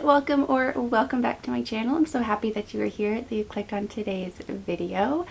welcome or welcome back to my channel. I'm so happy that you are here, that you clicked on today's video.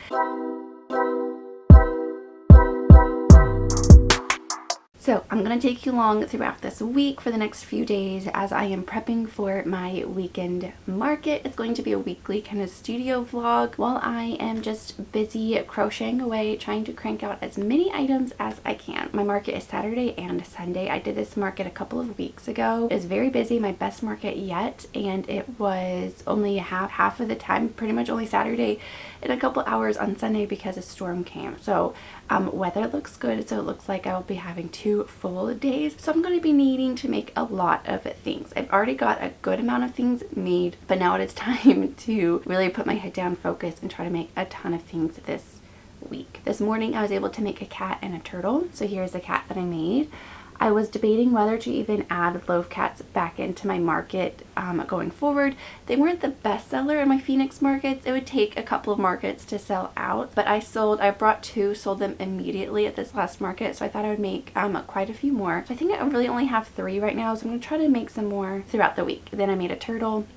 So I'm going to take you along throughout this week for the next few days as I am prepping for my weekend market. It's going to be a weekly kind of studio vlog while I am just busy crocheting away, trying to crank out as many items as I can. My market is Saturday and Sunday. I did this market a couple of weeks ago. It was very busy, my best market yet, and it was only half of the time, pretty much only Saturday and a couple hours on Sunday because a storm came. So weather looks good, so it looks like I will be having 2 full days. So I'm going to be needing to make a lot of things. I've already got a good amount of things made, but now it is time to really put my head down, focus, and try to make a ton of things this week. This morning I was able to make a cat and a turtle. So here's the cat that I made. I was debating whether to even add loaf cats back into my market going forward. They weren't the best seller in my Phoenix markets. It would take a couple of markets to sell out, but I brought 2, sold them immediately at this last market, so I thought I would make quite a few more. So I think I really only have 3 right now, so I'm going to try to make some more throughout the week. Then I made a turtle.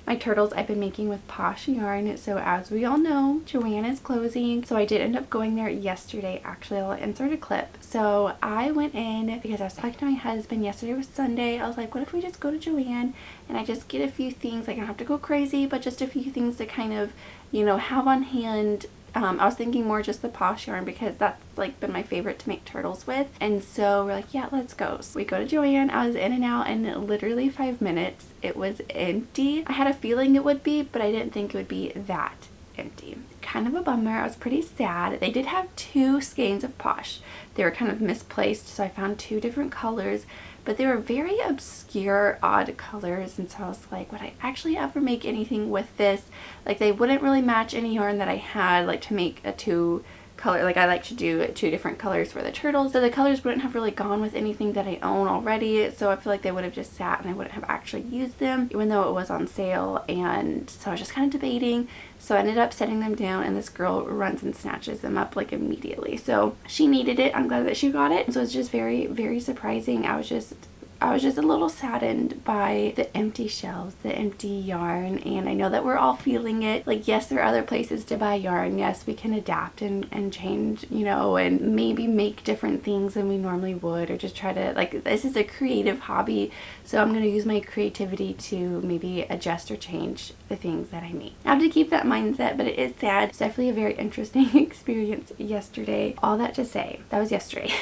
My turtles I've been making with Posh yarn, so as we all know, Joann is closing, so I did end up going there yesterday. Actually, I'll insert a clip. So I went in because I was talking to my husband. Yesterday was Sunday. I was like, what if we just go to Joann and I just get a few things? I don't have to go crazy, but just a few things to kind of, you know, have on hand. I was thinking more just the Posh yarn because that's like been my favorite to make turtles with, and so we're like, yeah, let's go. So we go to Joann. I was in and out in literally 5 minutes. It was empty. I had a feeling it would be, but I didn't think it would be that empty. Kind of a bummer. I was pretty sad. They did have 2 skeins of Posh. They were kind of misplaced, so I found 2 different colors, but they were very obscure, odd colors, and so I was like, would I actually ever make anything with this? Like, they wouldn't really match any yarn that I had, like, to make a 2 color. Like, I like to do 2 different colors for the turtles, so the colors wouldn't have really gone with anything that I own already, so I feel like they would have just sat and I wouldn't have actually used them, even though it was on sale. And so I was just kind of debating, so I ended up setting them down, and this girl runs and snatches them up like immediately. So she needed it. I'm glad that she got it. So it's just very, very surprising. I was just a little saddened by the empty shelves, the empty yarn, and I know that we're all feeling it. Like, yes, there are other places to buy yarn. Yes, we can adapt and change, you know, and maybe make different things than we normally would, or just try to, like, this is a creative hobby, so I'm going to use my creativity to maybe adjust or change the things that I make. I have to keep that mindset, but it is sad. It's definitely a very interesting experience yesterday. All that to say, that was yesterday.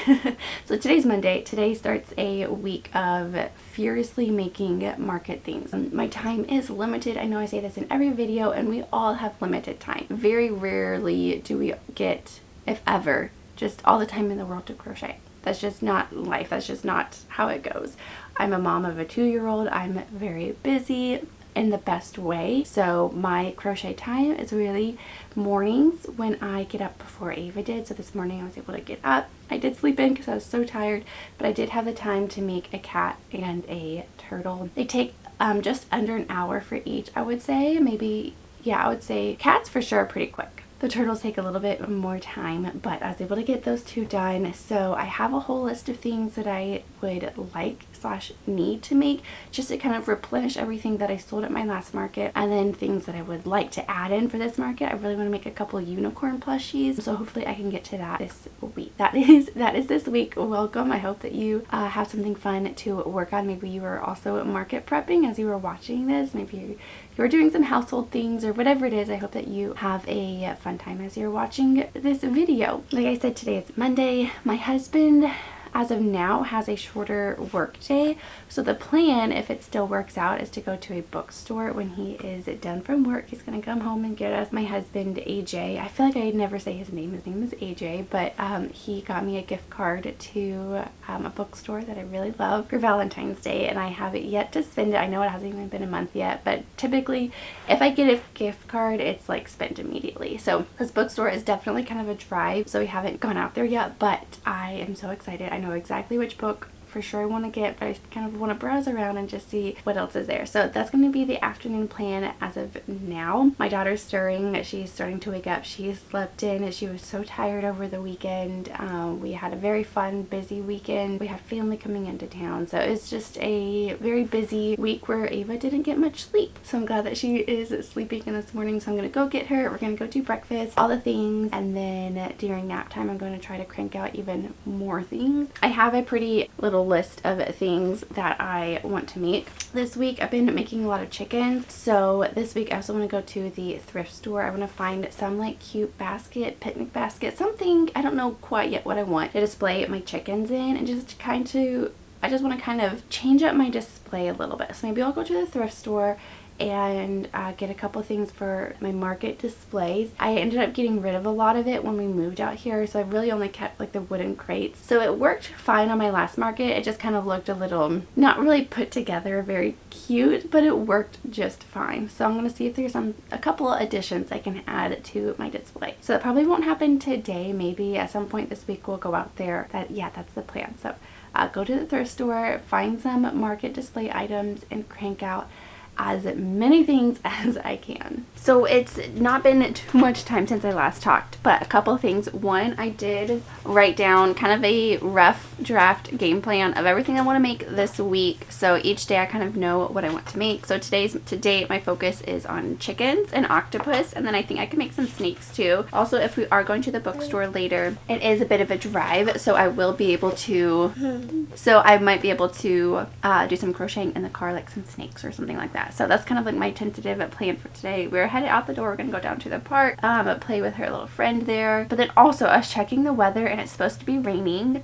So today's Monday. Today starts a week of furiously making market things. My time is limited. I know I say this in every video, and we all have limited time. Very rarely do we get, if ever, just all the time in the world to crochet. That's just not life. That's just not how it goes. I'm a mom of a 2-year-old. I'm very busy in the best way, so my crochet time is really mornings when I get up before Ava did. So this morning I was able to get up. I did sleep in because I was so tired, but I did have the time to make a cat and a turtle. They take just under an hour for each, I would say. Maybe, yeah, I would say cats for sure are pretty quick. The turtles take a little bit more time, but I was able to get those 2 done. So I have a whole list of things that I would like / need to make just to kind of replenish everything that I sold at my last market, and then things that I would like to add in for this market. I really want to make a couple unicorn plushies, so hopefully I can get to that this week. That is this week. Welcome. I hope that you have something fun to work on. Maybe you are also market prepping as you were watching this. Maybe you're doing some household things or whatever it is. I hope that you have a fun time as you're watching this video. Like I said, today is Monday. My husband, as of now, has a shorter work day, so the plan, if it still works out, is to go to a bookstore when he is done from work. He's gonna come home and get us. My husband, AJ, I feel like I never say his name is AJ, but he got me a gift card to a bookstore that I really love for Valentine's Day, and I have it yet to spend it. I know it hasn't even been a month yet, but typically if I get a gift card, it's like spent immediately. So this bookstore is definitely kind of a drive, so we haven't gone out there yet, but I am so excited. I know exactly which book for sure I want to get, but I kind of want to browse around and just see what else is there. So that's going to be the afternoon plan as of now. My daughter's stirring. She's starting to wake up. She slept in. She was so tired over the weekend. We had a very fun, busy weekend. We had family coming into town. So it's just a very busy week where Ava didn't get much sleep. So I'm glad that she is sleeping in this morning. So I'm going to go get her. We're going to go do breakfast, all the things. And then during nap time, I'm going to try to crank out even more things. I have a pretty little list of things that I want to make. This week I've been making a lot of chickens. So this week I also want to go to the thrift store. I want to find some like cute basket, picnic basket, something. I don't know quite yet what I want to display my chickens in, and just I just want to kind of change up my display a little bit. So maybe I'll go to the thrift store and get a couple things for my market displays. I ended up getting rid of a lot of it when we moved out here, so I really only kept like the wooden crates. So it worked fine on my last market. It just kind of looked a little not really put together, very cute, but it worked just fine. So I'm going to see if there's a couple additions I can add to my display. So that probably won't happen today. Maybe at some point this week we'll go out there. That's the plan. So go to the thrift store, find some market display items, and crank out as many things as I can. So it's not been too much time since I last talked, but a couple of things. One, I did write down kind of a rough draft game plan of everything I want to make this week. So each day I kind of know what I want to make. So today my focus is on chickens and octopus, and then I think I can make some snakes too. Also, if we are going to the bookstore later, it is a bit of a drive, so I will be able to I might be able to do some crocheting in the car, like some snakes or something like that. So that's kind of like my tentative plan for today. We're headed out the door. We're gonna go down to the park, play with her little friend there. But then also I was checking the weather, and it's supposed to be raining.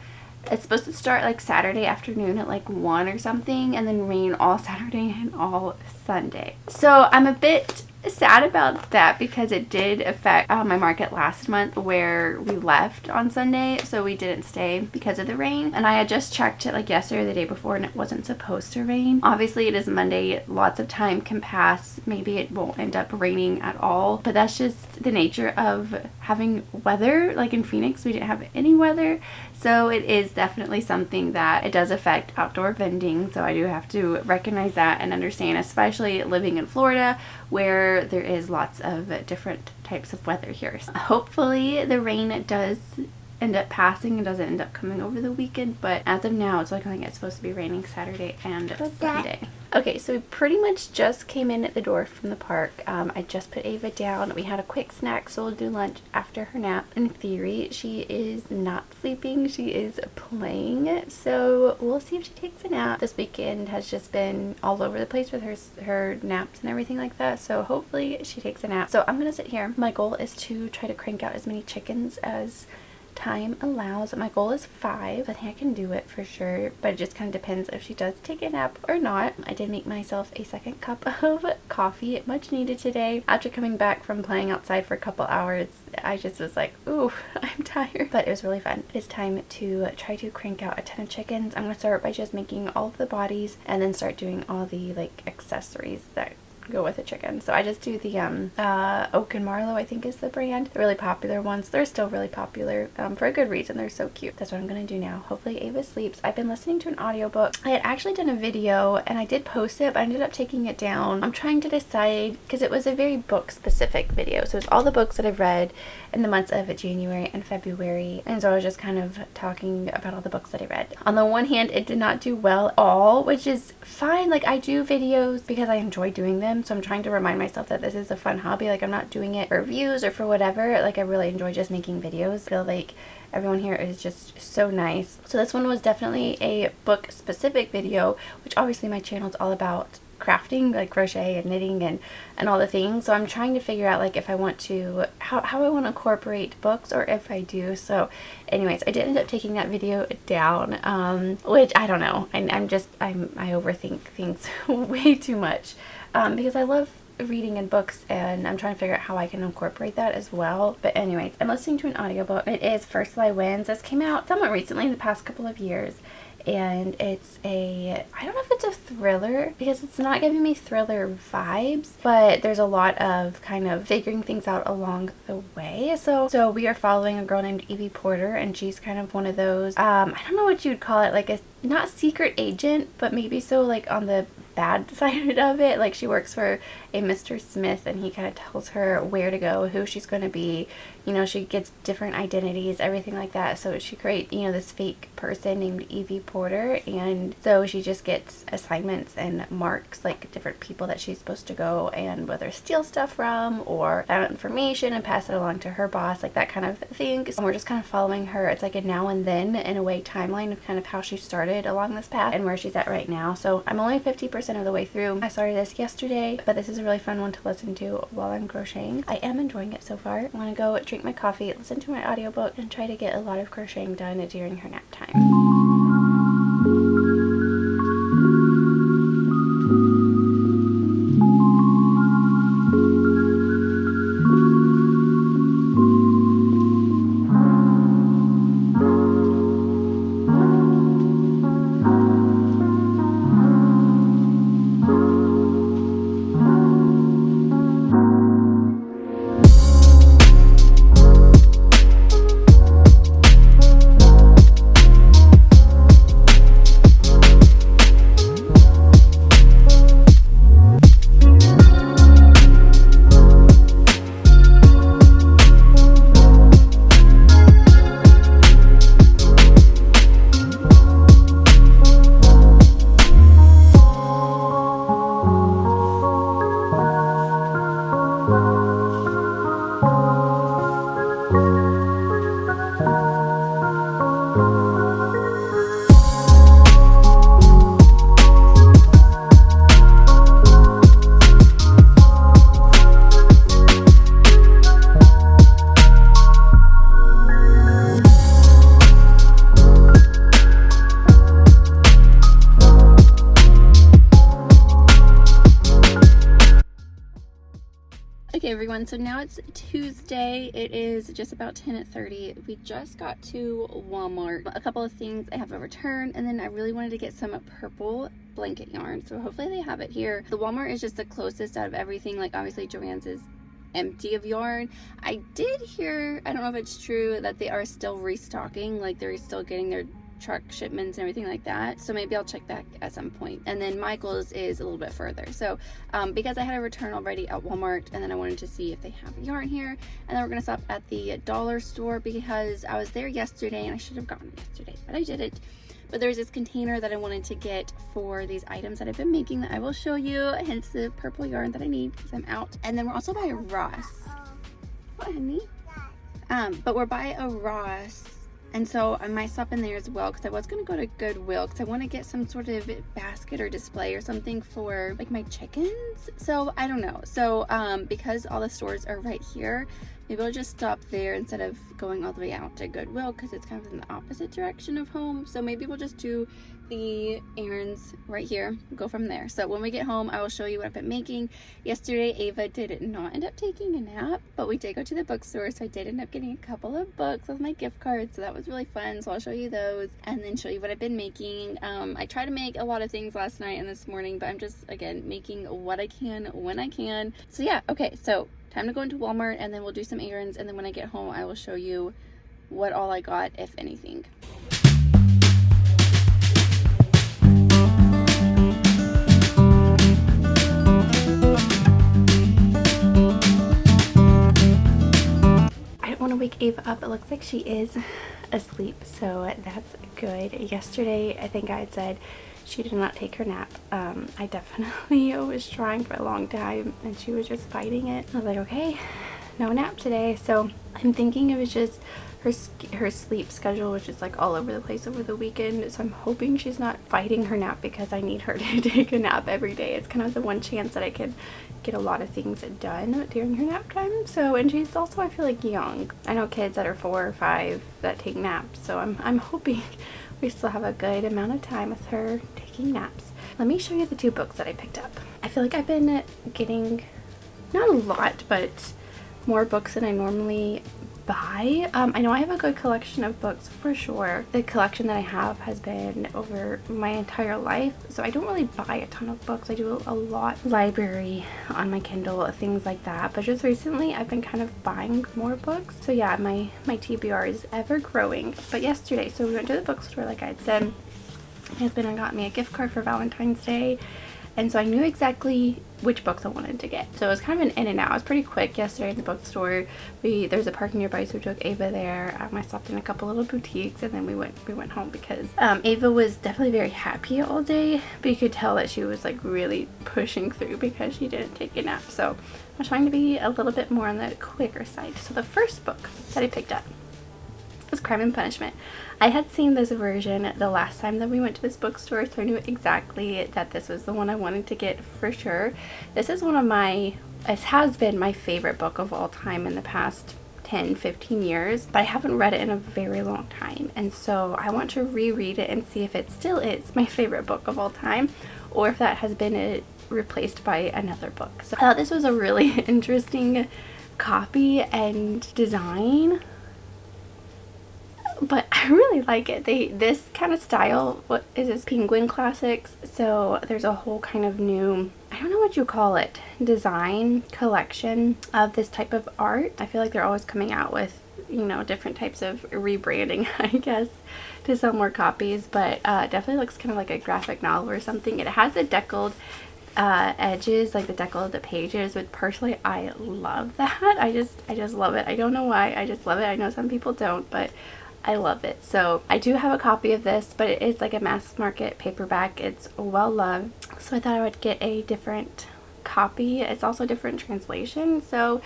It's supposed to start like Saturday afternoon at like 1 or something, and then rain all Saturday and all Sunday. So I'm a bit sad about that because it did affect my market last month where we left on Sunday, so we didn't stay because of the rain. And I had just checked it like yesterday or the day before, and it wasn't supposed to rain. Obviously it is Monday, lots of time can pass, maybe it won't end up raining at all, but that's just the nature of having weather. Like in Phoenix we didn't have any weather, so it is definitely something that it does affect outdoor vending. So I do have to recognize that and understand, especially living in Florida where there is lots of different types of weather here. So hopefully the rain does end up passing and doesn't end up coming over the weekend, but as of now it's looking like it's supposed to be raining Saturday and Sunday. Okay, so we pretty much just came in at the door from the park. I just put Ava down. We had a quick snack, so we'll do lunch after her nap. In theory, she is not sleeping. She is playing, so we'll see if she takes a nap. This weekend has just been all over the place with her naps and everything like that, so hopefully she takes a nap. So I'm gonna sit here. My goal is to try to crank out as many chickens as time allows. My goal is 5. I think I can do it for sure, but it just kind of depends if she does take a nap or not. I did make myself a second cup of coffee, much needed today. After coming back from playing outside for a couple hours, I just was like, ooh, I'm tired. But it was really fun. It's time to try to crank out a ton of chickens. I'm going to start by just making all of the bodies and then start doing all the like accessories that go with a chicken. So I just do the Oak and Marlowe, I think is the brand. The really popular ones. They're still really popular for a good reason. They're so cute. That's what I'm gonna do now. Hopefully Ava sleeps. I've been listening to an audiobook. I had actually done a video and I did post it, but I ended up taking it down. I'm trying to decide because it was a very book specific video. So it's all the books that I've read in the months of January and February, and so I was just kind of talking about all the books that I read. On the one hand, it did not do well at all, which is fine. Like, I do videos because I enjoy doing them, so I'm trying to remind myself that this is a fun hobby. Like, I'm not doing it for views or for whatever. Like, I really enjoy just making videos. I feel like everyone here is just so nice. So this one was definitely a book specific video, which obviously my channel is all about crafting, like crochet and knitting and all the things. So I'm trying to figure out like if I want to how I want to incorporate books, or if I do. So anyways, I did end up taking that video down, which I don't know. I overthink things way too much because I love reading in books, and I'm trying to figure out how I can incorporate that as well. But anyways, I'm listening to an audiobook. It is First Lie Wins. This came out somewhat recently, in the past couple of years, and it's I don't know if it's a thriller because it's not giving me thriller vibes, but there's a lot of kind of figuring things out along the way. So we are following a girl named Evie Porter, and she's kind of one of those, I don't know what you'd call it, like a not secret agent, but maybe so like on the bad side of it. Like she works for a Mr. Smith, and he kind of tells her where to go, who she's going to be. You know, she gets different identities, everything like that. So she creates, you know, this fake person named Evie Porter, and so she just gets assignments and marks like different people that she's supposed to go and whether steal stuff from or find out information and pass it along to her boss, like that kind of thing. So we're just kind of following her. It's like a now and then in a way timeline of kind of how she started along this path and where she's at right now. So I'm only 50% of the way through. I started this yesterday, but this is a really fun one to listen to while I'm crocheting. I am enjoying it so far. I'm gonna go drink my coffee, listen to my audiobook, and try to get a lot of crocheting done during her nap time. Okay everyone, so now it's Tuesday. It is just about 10:30. We just got to Walmart. A couple of things. I have a return, and then I really wanted to get some purple blanket yarn, so hopefully they have it here. The Walmart is just the closest out of everything. Like obviously Joann's is empty of yarn. I did hear, I don't know if it's true, that they are still restocking, like they're still getting their truck shipments and everything like that, so maybe I'll check back at some point. And then Michael's is a little bit further, so because I had a return already at Walmart, and then I wanted to see if they have yarn here, and then we're gonna stop at the dollar store because I was there yesterday and I should have gone yesterday, but I didn't. But there's this container that I wanted to get for these items that I've been making that I will show you, hence the purple yarn that I need because I'm out. And then we're also by a Ross. What, honey? But we're by a Ross, and so I might stop in there as well because I was going to go to Goodwill because I want to get some sort of basket or display or something for like my chickens. So I don't know. So because all the stores are right here, maybe I'll just stop there instead of going all the way out to Goodwill because it's kind of in the opposite direction of home. So maybe we'll just do the errands right here, go from there. So when we get home, I will show you what I've been making. Yesterday, Ava did not end up taking a nap, but we did go to the bookstore, so I did end up getting a couple of books with my gift card, so that was really fun. So I'll show you those and then show you what I've been making. I tried to make a lot of things last night and this morning, but I'm just, again, making what I can when I can. So yeah, okay, so time to go into Walmart, and then we'll do some errands, and then when I get home, I will show you what all I got, if anything. Want to wake Ava up. It looks like she is asleep, so that's good. Yesterday, I think I had said she did not take her nap. I definitely was trying for a long time, and she was just fighting it. I was like, okay, no nap today. So I'm thinking it was just her sleep schedule, which is like all over the place over the weekend. So I'm hoping she's not fighting her nap because I need her to take a nap every day. It's kind of the one chance that I could get a lot of things done during her nap time. So, and she's also, I feel like, young. I know kids that are 4 or 5 that take naps, so I'm hoping we still have a good amount of time with her taking naps. Let me show you the 2 books that I picked up. I feel like I've been getting, not a lot, but more books than I normally buy. I know I have a good collection of books for sure. The collection that I have has been over my entire life, so I don't really buy a ton of books. I do a lot library on my Kindle, things like that, but just recently I've been kind of buying more books. So yeah, my TBR is ever growing. But yesterday, so we went to the bookstore like I had said. My husband got me a gift card for Valentine's Day, and so I knew exactly which books I wanted to get. So it was kind of an in and out. It was pretty quick yesterday in the bookstore. There's a park nearby, so we took Ava there. I stopped in a couple little boutiques, and then we went home because Ava was definitely very happy all day, but you could tell that she was like really pushing through because she didn't take a nap. So I was trying to be a little bit more on the quicker side. So the first book that I picked up was Crime and Punishment. I had seen this version the last time that we went to this bookstore, so I knew exactly that this was the one I wanted to get for sure. This is it has been my favorite book of all time in the past 10-15 years, but I haven't read it in a very long time, and so I want to reread it and see if it still is my favorite book of all time, or if that has been replaced by another book. So I thought this was a really interesting copy and design, but I really like it. This kind of style, what is this, Penguin Classics, so there's a whole kind of new, I don't know what you call it, design collection of this type of art. I feel like they're always coming out with, you know, different types of rebranding, I guess, to sell more copies, but definitely looks kind of like a graphic novel or something. It has the deckled edges, like the deckled pages, which personally I love that. I just love it. I don't know why, I just love it. I know some people don't, but I love it. So I do have a copy of this, but it is like a mass market paperback. It's well loved, so I thought I would get a different copy. It's also a different translation, so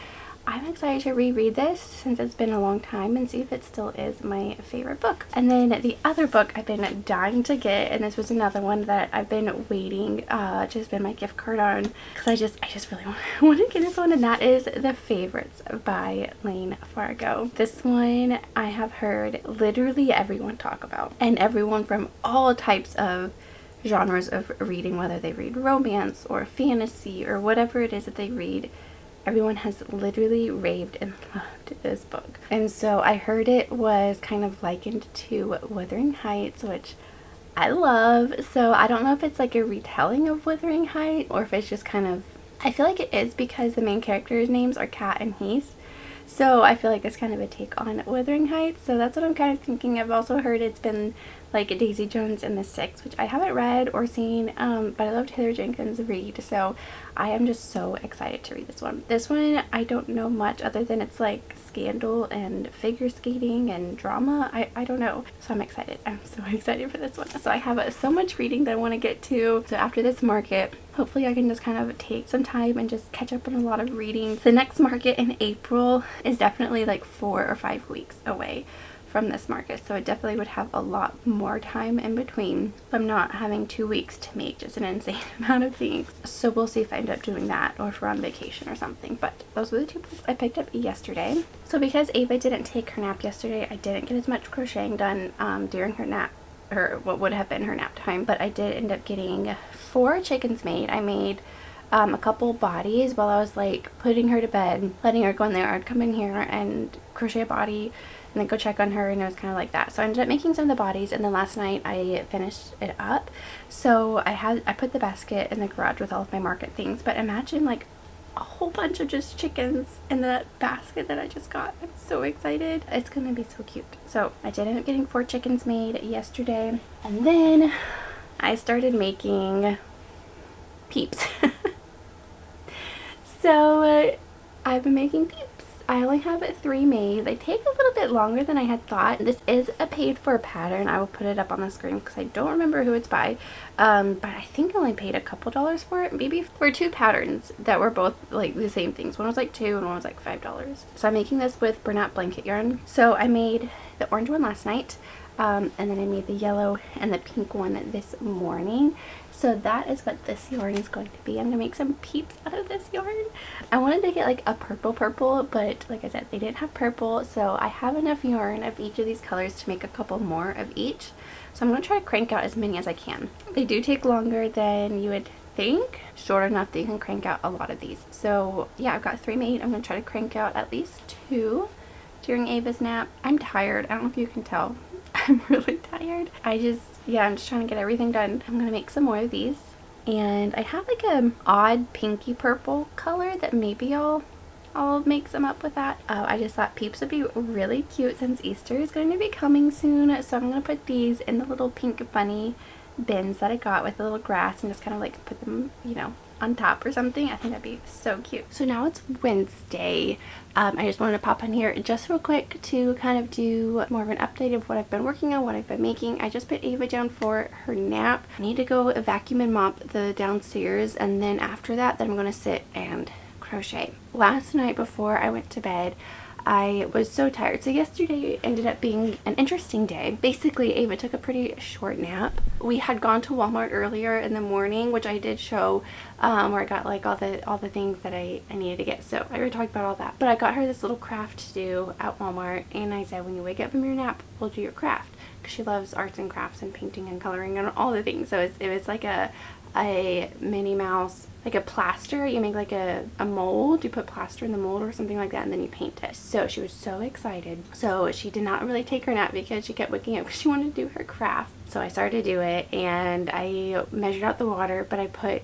I'm excited to reread this since it's been a long time and see if it still is my favorite book. And then the other book I've been dying to get, and this was another one that I've been waiting to spend my gift card on because I just really want to get this one, and that is The Favorites by Lane Fargo. This one I have heard literally everyone talk about, and everyone from all types of genres of reading, whether they read romance or fantasy or whatever it is that they read. Everyone has literally raved and loved this book. And so I heard it was kind of likened to Wuthering Heights, which I love. So I don't know if it's like a retelling of Wuthering Heights or if it's just kind of, I feel like it is because the main characters' names are Kat and Heath. So I feel like it's kind of a take on Wuthering Heights. So that's what I'm kind of thinking. I've also heard it's been like Daisy Jones and the Six, which I haven't read or seen, but I love Taylor Jenkins' read, so I am just so excited to read this one. This one, I don't know much other than it's like scandal and figure skating and drama. I don't know, so I'm excited. I'm so excited for this one. So I have so much reading that I want to get to. So after this market, hopefully I can just kind of take some time and just catch up on a lot of reading. The next market in April is definitely like 4 or 5 weeks away from this market, so I definitely would have a lot more time in between. I'm not having 2 weeks to make just an insane amount of things, so we'll see if I end up doing that or if we're on vacation or something. But those were the 2 books I picked up yesterday. So because Ava didn't take her nap yesterday, I didn't get as much crocheting done during her nap, or what would have been her nap time, but I did end up getting 4 chickens made. I made a couple bodies while I was like putting her to bed, letting her go in there. I'd come in here and crochet a body and then go check on her, and it was kind of like that. So I ended up making some of the bodies, and then last night I finished it up. So I put the basket in the garage with all of my market things, but imagine like a whole bunch of just chickens in the basket that I just got. I'm so excited. It's gonna be so cute. So I did end up getting 4 chickens made yesterday, and then I started making peeps. So I've been making peeps. I only have 3 made. They take a little bit longer than I had thought. This is a paid for pattern. I will put it up on the screen because I don't remember who it's by. But I think I only paid a couple dollars for it. Maybe for 2 patterns that were both like the same things. One was like $2 and one was like $5. So I'm making this with burnout blanket yarn. So I made the orange one last night. And then I made the yellow and the pink one this morning. So that is what this yarn is going to be. I'm going to make some peeps out of this yarn. I wanted to get like a purple, but like I said, they didn't have purple. So I have enough yarn of each of these colors to make a couple more of each. So I'm going to try to crank out as many as I can. They do take longer than you would think. Short enough that you can crank out a lot of these. So yeah, I've got 3 made. I'm going to try to crank out at least 2 during Ava's nap. I'm tired. I don't know if you can tell. I'm really tired. I'm just trying to get everything done. I'm gonna make some more of these. And I have like a odd pinky purple color that maybe I'll make some up with that. I just thought peeps would be really cute since Easter is going to be coming soon. So I'm going to put these in the little pink bunny bins that I got with a little grass and just kind of like put them, you know, on top or something. I think that'd be so cute. So now it's Wednesday. I just wanted to pop on here just real quick to kind of do more of an update of what I've been working on, what I've been making. I just put Ava down for her nap. I need to go vacuum and mop the downstairs, and then after that, then I'm going to sit and crochet. Last night before I went to bed, I was so tired. So yesterday ended up being an interesting day. Basically, Ava took a pretty short nap. We had gone to Walmart earlier in the morning, which I did show, where I got like all the things that I needed to get. So I already talked about all that. But I got her this little craft to do at Walmart, and I said, when you wake up from your nap, we'll do your craft, because she loves arts and crafts and painting and coloring and all the things. So it was like a Minnie Mouse, like a plaster. You make like a mold, you put plaster in the mold or something like that, and then you paint it. So she was so excited. So she did not really take her nap because she kept waking up because she wanted to do her craft. So I started to do it, and I measured out the water, but I put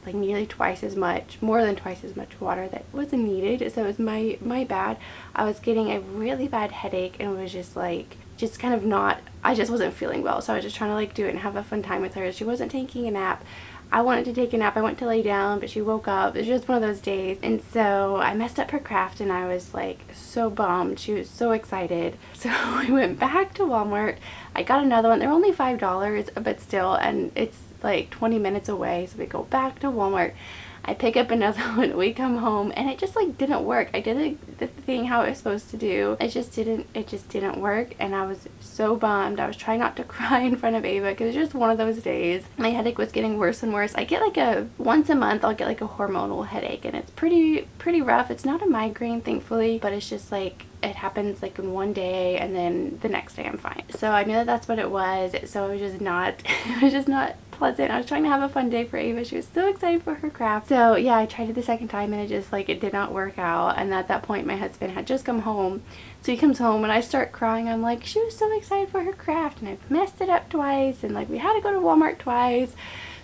like nearly twice as much, more than twice as much water that wasn't needed. So it was my bad. I was getting a really bad headache and was just like, kind of not, I just wasn't feeling well. So I was just trying to like do it and have a fun time with her. She wasn't taking a nap. I wanted to take a nap. I went to lay down, but she woke up. It was just one of those days. And so I messed up her craft, and I was like so bummed. She was so excited. So we went back to Walmart. I got another one. They're only $5, but still, and it's like 20 minutes away. So we go back to Walmart. I pick up another one, we come home, and it just like didn't work. I did the thing how it was supposed to do. It just didn't work, and I was so bummed. I was trying not to cry in front of Ava because it's just one of those days. My headache was getting worse and worse. I get like once a month I'll get like a hormonal headache, and it's pretty rough. It's not a migraine, thankfully, but it's just like it happens like in one day, and then the next day I'm fine. So I knew that that's what it was. So it was just not pleasant. I was trying to have a fun day for Ava. She was so excited for her craft. So yeah, I tried it the second time, and it did not work out. And at that point my husband had just come home. So he comes home and I start crying. I'm like, she was so excited for her craft, and I've messed it up twice, and like we had to go to Walmart twice.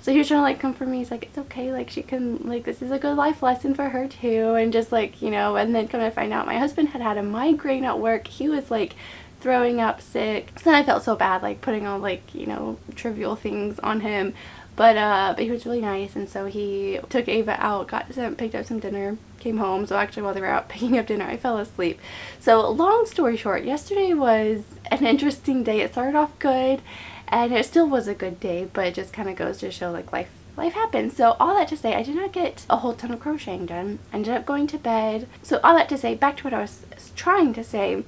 So he was trying to like comfort me. He's like, it's okay, like she can, like this is a good life lesson for her too. And just like, you know, and then come to find out my husband had a migraine at work. He was like throwing up sick. So then I felt so bad like putting all like, you know, trivial things on him. But he was really nice, and so he took Ava out, picked up some dinner, came home. So actually while they were out picking up dinner, I fell asleep. So long story short, yesterday was an interesting day. It started off good, and it still was a good day, but it just kind of goes to show like life happens. So all that to say, I did not get a whole ton of crocheting done. I ended up going to bed. So all that to say, back to what I was trying to say,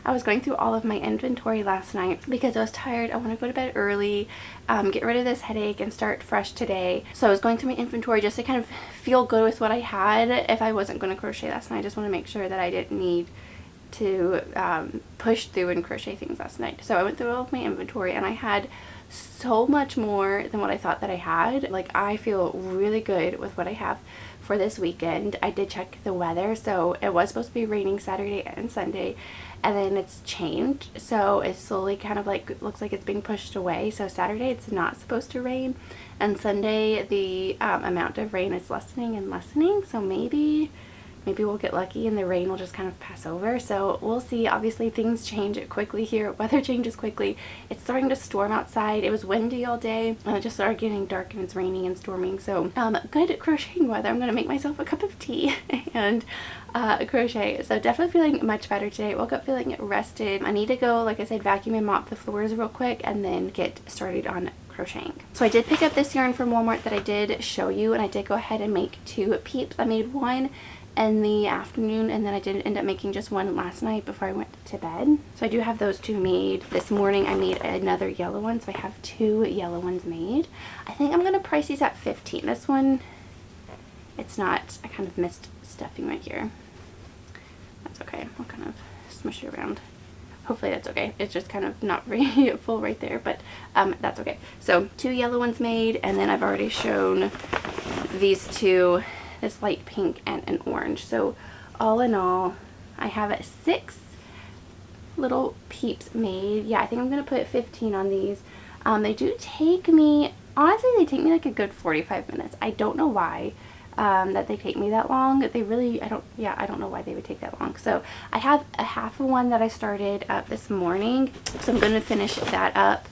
I was going through all of my inventory last night because I was tired. I want to go to bed early, get rid of this headache, and start fresh today. So I was going through my inventory just to kind of feel good with what I had if I wasn't going to crochet last night. I just want to make sure that I didn't need to push through and crochet things last night. So I went through all of my inventory, and I had so much more than what I thought that I had. Like, I feel really good with what I have for this weekend. I did check the weather, so it was supposed to be raining Saturday and Sunday, and then it's changed, so it's slowly kind of like looks like it's being pushed away. So Saturday it's not supposed to rain, and Sunday the amount of rain is lessening and lessening. So maybe we'll get lucky and the rain will just kind of pass over. So we'll see. Obviously things change quickly here. Weather changes quickly. It's starting to storm outside. It was windy all day, and it just started getting dark, and it's raining and storming. So good crocheting weather. I'm gonna make myself a cup of tea and crochet. So definitely feeling much better today. Woke up feeling rested. I need to go, like I said, vacuum and mop the floors real quick, and then get started on crocheting. So I did pick up this yarn from Walmart that I did show you, and I did go ahead and make 2 peeps. I made one in the afternoon, and then I did end up making just one last night before I went to bed. So I do have those 2 made. This morning I made another yellow one, so I have 2 yellow ones made. I think I'm gonna price these at $15. This one, it's not, I kind of missed stuffing right here. That's okay. I'll kind of smush it around. Hopefully that's okay. It's just kind of not very full right there, but that's okay. So 2 yellow ones made, and then I've already shown these 2, this light pink and an orange. So all in all, I have 6 little peeps made. Yeah, I think I'm going to put 15 on these. They do take me, honestly, they take me like a good 45 minutes. I don't know why that they take me that long. They really, I don't know why they would take that long. So I have a half of one that I started up this morning, so I'm going to finish that up.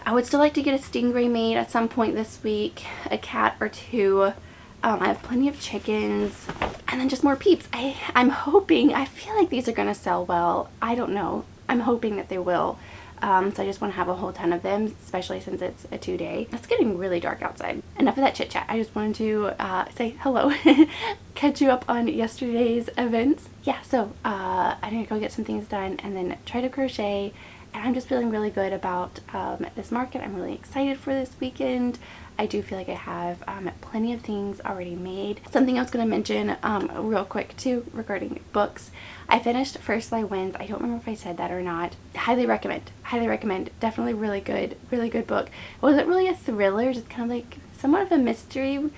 I would still like to get a stingray made at some point this week, a cat or two. I have plenty of chickens, and then just more peeps. I'm hoping, I feel like these are going to sell well. I don't know. I'm hoping that they will. So I just want to have a whole ton of them, especially since it's a 2-day. It's getting really dark outside. Enough of that chit chat. I just wanted to say hello, catch you up on yesterday's events. Yeah, so I need to go get some things done and then try to crochet. And I'm just feeling really good about this market. I'm really excited for this weekend. I do feel like I have plenty of things already made. Something I was going to mention real quick too regarding books. I finished First Light Winds. I don't remember if I said that or not. Highly recommend. Highly recommend. Definitely really good book. It wasn't really a thriller, just kind of like somewhat of a mystery.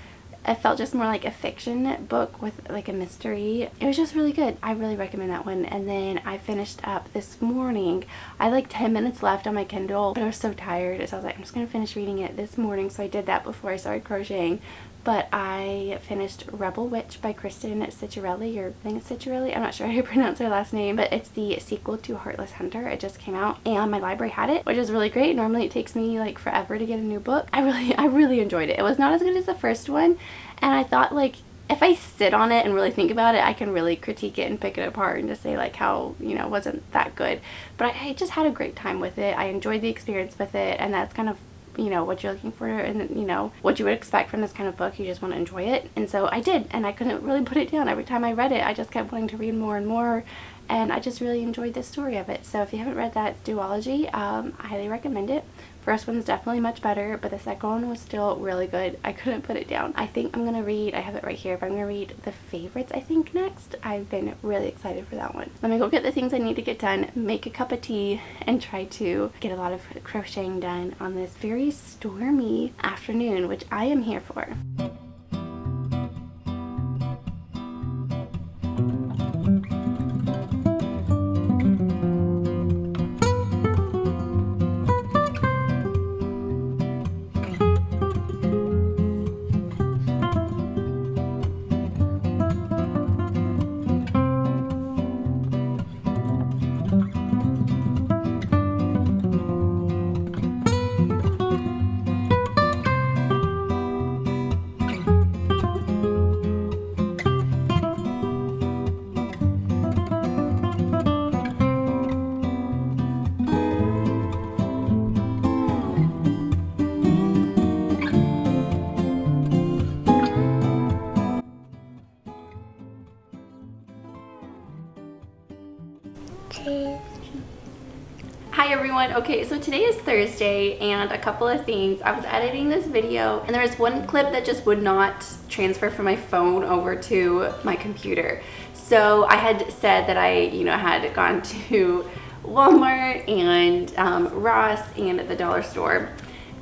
It felt just more like a fiction book with like a mystery. It was just really good. I really recommend that one. And then I finished up this morning. I had like 10 minutes left on my Kindle, but I was so tired, so I was like, I'm just gonna finish reading it this morning. So I did that before I started crocheting. But I finished Rebel Witch by Kristen Ciccarelli, or I think it's Ciccarelli. I'm not sure how to pronounce her last name, but it's the sequel to Heartless Hunter. It just came out and my library had it, which is really great. Normally it takes me like forever to get a new book. I really enjoyed it. It was not as good as the first one, and I thought like if I sit on it and really think about it, I can really critique it and pick it apart and just say like how, you know, it wasn't that good. But I just had a great time with it. I enjoyed the experience with it, and that's kind of, you know, what you're looking for, and you know what you would expect from this kind of book. You just want to enjoy it, and so I did, and I couldn't really put it down. Every time I read it, I just kept wanting to read more and more, and I just really enjoyed the story of it. So if you haven't read that duology, I highly recommend it. First one's definitely much better, but the second one was still really good. I couldn't put it down. I think I'm gonna read, I have it right here, but I'm gonna read The Favorites, I think, next. I've been really excited for that one. Let me go get the things I need to get done, make a cup of tea, and try to get a lot of crocheting done on this very stormy afternoon, which I am here for. Hi everyone. Okay, so today is Thursday, and a couple of things. I was editing this video and there was one clip that just would not transfer from my phone over to my computer. So I had said that I, you know, had gone to Walmart and Ross and the dollar store,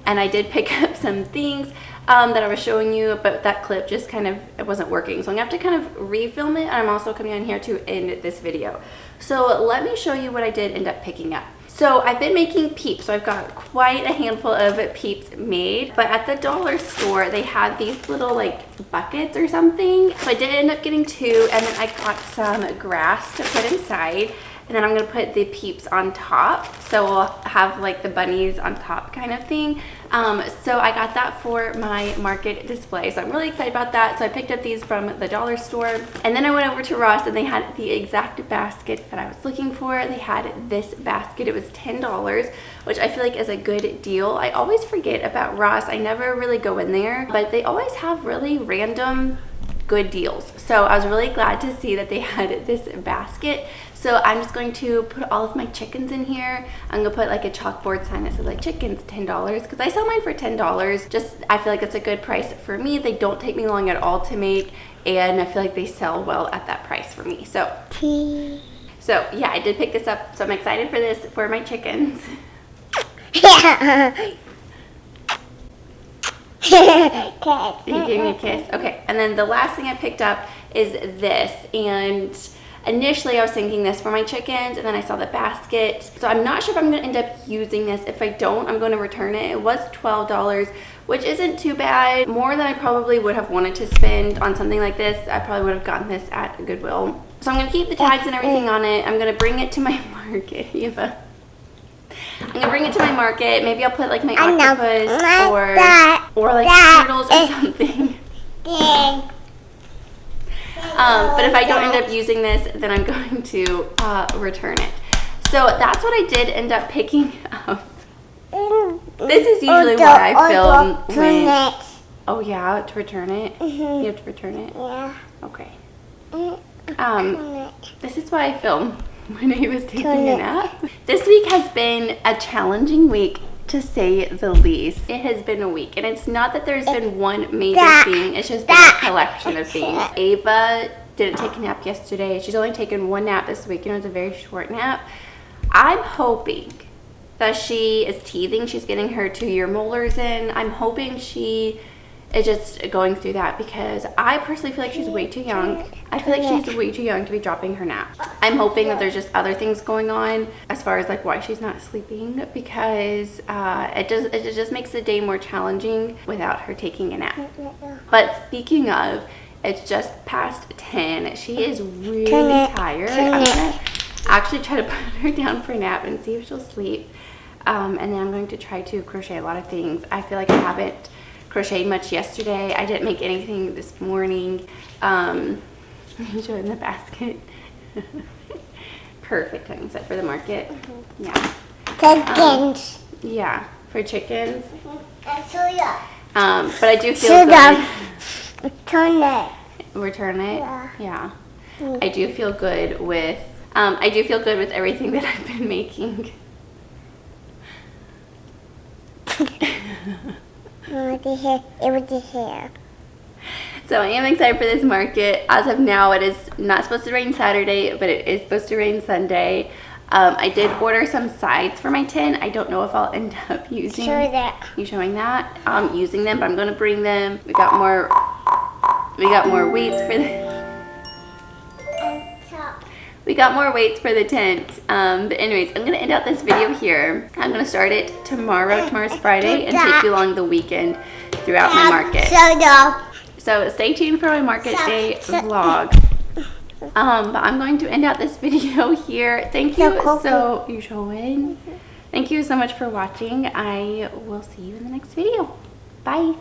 and I did pick up some things that I was showing you, but that clip just kind of, it wasn't working. So I'm gonna have to kind of refilm it, and I'm also coming on here to end this video. So let me show you what I did end up picking up. So I've been making peeps, so I've got quite a handful of peeps made, but at the dollar store they have these little like buckets or something. So I did end up getting 2, and then I got some grass to put inside, and then I'm gonna put the peeps on top, so we'll have like the bunnies on top kind of thing. So I got that for my market display, so I'm really excited about that. So I picked up these from the dollar store, and then I went over to Ross and they had the exact basket that I was looking for. They had this basket. It was $10, which I feel like is a good deal. I always forget about Ross. I never really go in there, but they always have really random good deals. So I was really glad to see that they had this basket. So I'm just going to put all of my chickens in here. I'm gonna put like a chalkboard sign that says like chickens $10, because I sell mine for $10. Just, I feel like it's a good price for me. They don't take me long at all to make, and I feel like they sell well at that price for me. So yeah, I did pick this up, so I'm excited for this for my chickens. You gave me a kiss. Okay, and then the last thing I picked up is this, and Initially, I was thinking this for my chickens, and then I saw the basket. So I'm not sure if I'm going to end up using this. If I don't, I'm going to return it. It was $12, which isn't too bad. More than I probably would have wanted to spend on something like this. I probably would have gotten this at Goodwill. So I'm going to keep the tags and everything on it. I'm going to bring it to my market, Eva. I'm going to bring it to my market. Maybe I'll put like my octopus or like turtles or something. But if I don't end up using this, then I'm going to return it. So that's what I did end up picking up. This is usually what I film when... Oh yeah, to return it? You have to return it? Yeah. Okay. This is what I film when I was taking a nap. This week has been a challenging week, to say the least. It has been a week, and it's not that there's been one major thing, it's just been a collection of things. Ava didn't take a nap yesterday. She's only taken one nap this week, and it was a very short nap. I'm hoping that she is teething. She's getting her 2-year molars in. I'm hoping she is just going through that, because I personally feel like she's way too young. I feel like she's way too young to be dropping her nap. I'm hoping that there's just other things going on as far as like why she's not sleeping, because it just makes the day more challenging without her taking a nap. But speaking of, it's just past 10. She is really tired. I'm gonna actually try to put her down for a nap and see if she'll sleep. And then I'm going to try to crochet a lot of things. I feel like I haven't crocheted much yesterday. I didn't make anything this morning. Let me show it in the basket. Perfect time set for the market. Yeah. Chickens. Yeah, for chickens. But I do feel good. Return it. Return it? Yeah. I do feel good with everything that I've been making. It was the hair. So I am excited for this market. As of now, it is not supposed to rain Saturday, but it is supposed to rain Sunday. I did order some sides for my tin. I don't know if I'll end up using. Show that. You showing that? Using them, but I'm gonna bring them. We got more weights for the. We got more weights for the tent. But anyways, I'm gonna end out this video here. I'm gonna start it tomorrow. Tomorrow's Friday, and take you along the weekend throughout my market. So stay tuned for my market day vlog. But I'm going to end out this video here. Thank you Thank you so much for watching. I will see you in the next video. Bye.